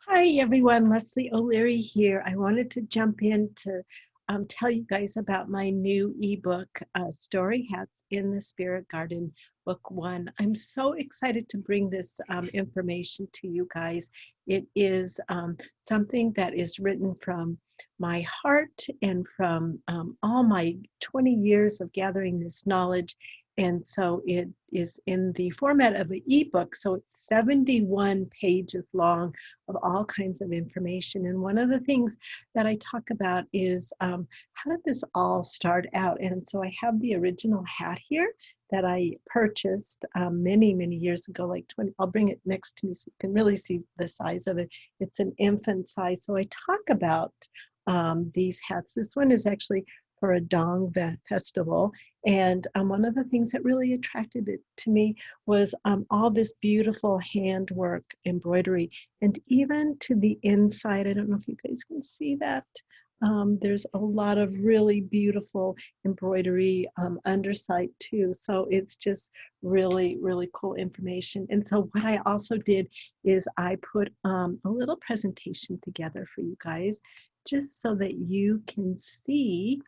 Hi everyone, Leslie O'Leary here. I wanted to jump in to tell you guys about my new ebook, Story Hats in the Spirit Garden, Book 1. I'm so excited to bring this information to you guys. It is something that is written from my heart and from all my 20 years of gathering this knowledge. And so it is in the format of an ebook. So it's 71 pages long of all kinds of information. And one of the things that I talk about is how did this all start out? And so I have the original hat here that I purchased many, many years ago, like 20, I'll bring it next to me so you can really see the size of it. It's an infant size. So I talk about these hats. This one is actually for a Dong festival. And one of the things that really attracted it to me was all this beautiful handwork embroidery, and even to the inside. I don't know if you guys can see that. There's a lot of really beautiful embroidery underside too. So it's just really, really cool information. And so what I also did is I put a little presentation together for you guys, just so that you can see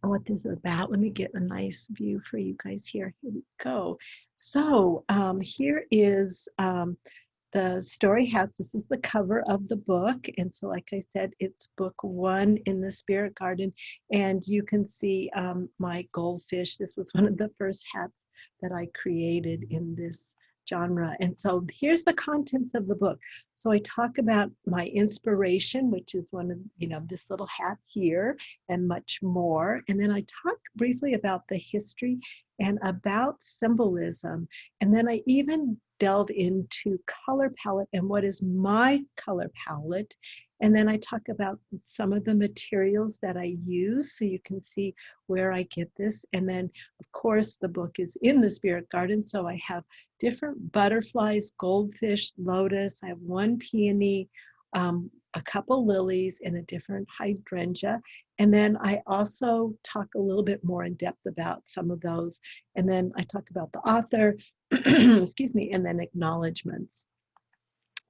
what this is about. Let me get a nice view for you guys here. Here we go. So here is the story hats. This is the cover of the book. And so like I said, it's book 1 in the Spirit Garden. And you can see my goldfish. This was one of the first hats that I created in this genre. And so here's the contents of the book. So I talk about my inspiration, which is one of, this little hat here, and much more. And then I talk briefly about the history and about symbolism. And then I even delve into color palette and what is my color palette. And then I talk about some of the materials that I use so you can see where I get this. And then, of course, the book is in the Spirit Garden. So I have different butterflies, goldfish, lotus. I have one peony, a couple lilies, and a different hydrangea. And then I also talk a little bit more in depth about some of those. And then I talk about the author, excuse me, and then acknowledgments.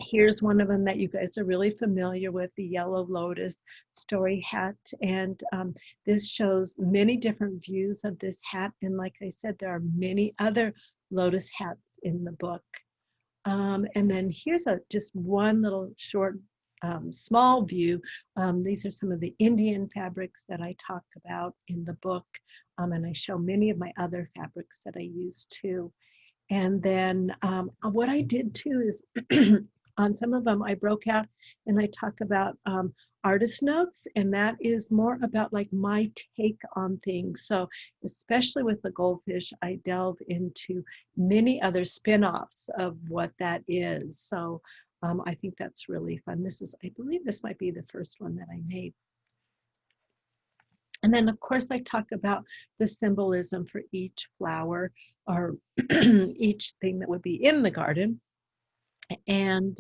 Here's one of them that you guys are really familiar with, the yellow lotus story hat. And this shows many different views of this hat. And like I said, there are many other lotus hats in the book. And then here's just one little short, small view. These are some of the Indian fabrics that I talk about in the book. And I show many of my other fabrics that I use too. And then what I did too is on some of them, I broke out and I talk about artist notes, and that is more about like my take on things. So especially with the goldfish, I delve into many other spin-offs of what that is. So I think that's really fun. This is, I believe this might be the first one that I made. And then, of course, I talk about the symbolism for each flower or each thing that would be in the garden. And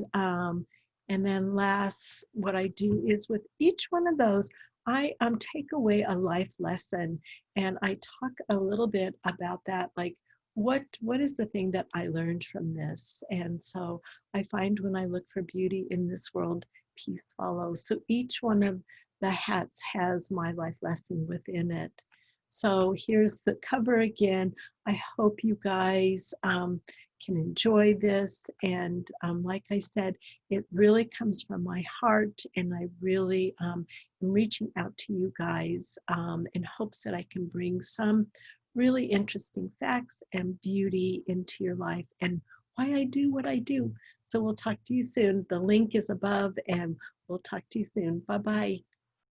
then last, what I do is with each one of those, I take away a life lesson, and I talk a little bit about that, like what is the thing that I learned from this. And so I find when I look for beauty in this world, peace follows. So each one of the hats has my life lesson within it. So here's the cover again. I hope you guys can enjoy this. And like I said, it really comes from my heart, and I really am reaching out to you guys in hopes that I can bring some really interesting facts and beauty into your life and why I do what I do. So we'll talk to you soon. The link is above, and we'll talk to you soon. Bye-bye.